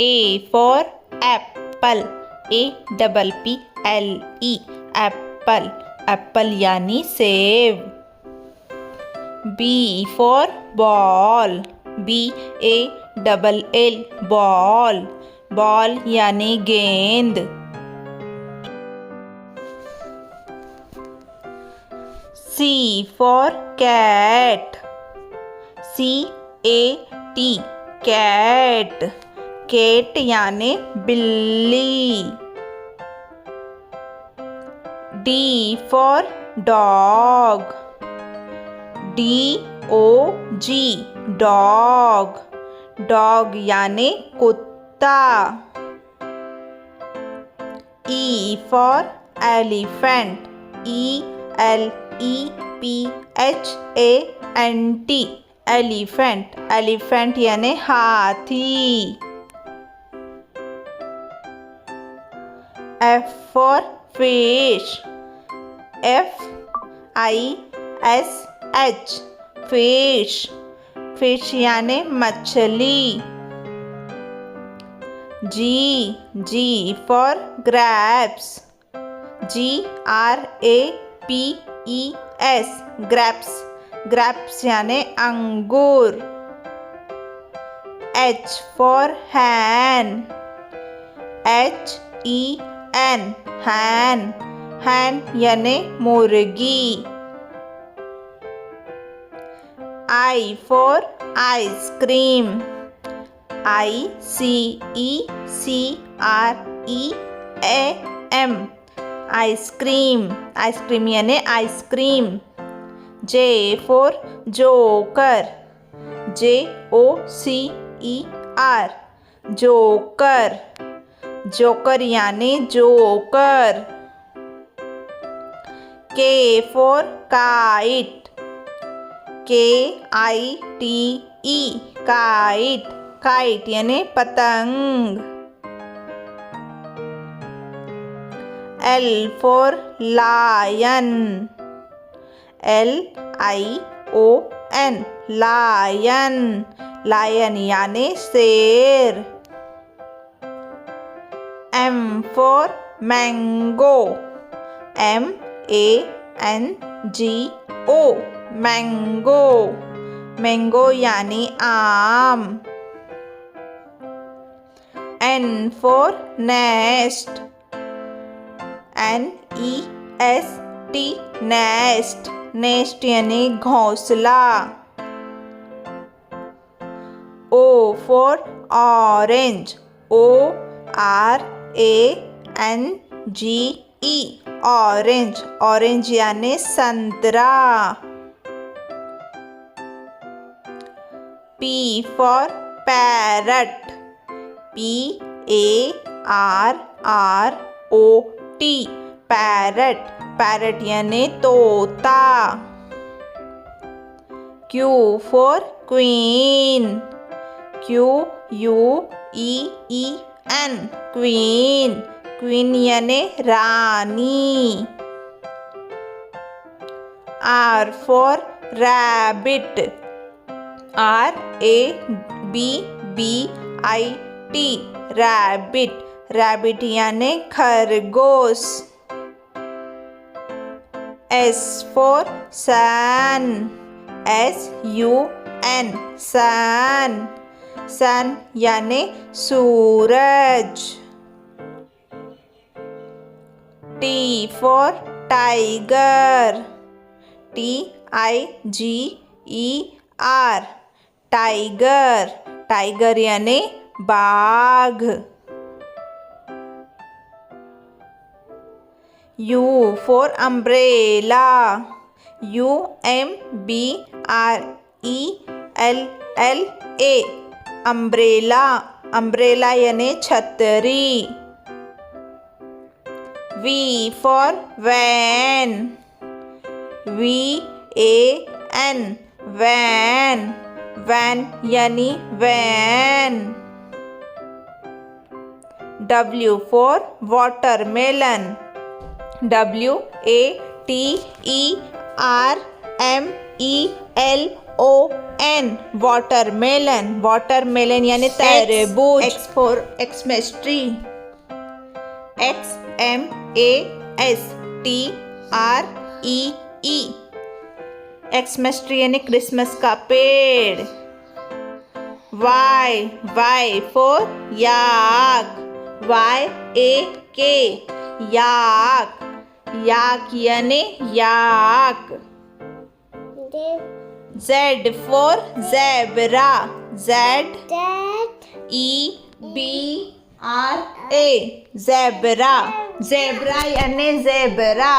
A for apple. APPLE. Apple. Apple यानी सेब. B for ball. BALL. Ball. Ball यानी गेंद. C for cat. CAT. Cat. Cat यानी बिल्ली. D for dog. DOG. Dog. Dog यानी कुत्ता. E for elephant. ELEPHANT. Elephant. Elephant यानी हाथी. F for fish. FISH. Fish. Fish यानी मछली. G for grapes. GRAPES. grapes. grapes यानी अंगूर. H for hen. HEN. hen. hen यानी मुर्गी. I for ice cream. ICECREAM. Ice cream. Ice cream यानी ice cream. J for joker. JOCER. Joker. Joker यानी joker. K for kite. KITE. kite. kite यानी पतंग. L for lion. LION. lion. lion यानी शेर. M for mango. MANGO. mango. mango यानी आम. N for nest. NEST. nest. nest यानी घोंसला. O for orange. ORANGE. orange. orange यानी संतरा. P for parrot. PARROT. parrot. parrot यानी तोता. Q for queen. QUEEN. queen. queen यानी रानी. R for rabbit. RABBIT. rabbit. rabbit यानी खरगोश. S for sun. SUN. sun. sun यानी सूरज. T for tiger. TIGER. tiger. tiger यानी बाघ. U for umbrella. UMBRELLA. umbrella. umbrella यानी छतरी. V for van. VAN. van. van यानी van. W for watermelon. WATERMELON. WATERMELON watermelon यानी तरबूज. X for Xmas tree. XMASTREE Xmas tree यानी Christmas का पेड़. Y for yak. YAK yak यानी याक. Z for zebra. ZEBRA zebra यानी zebra.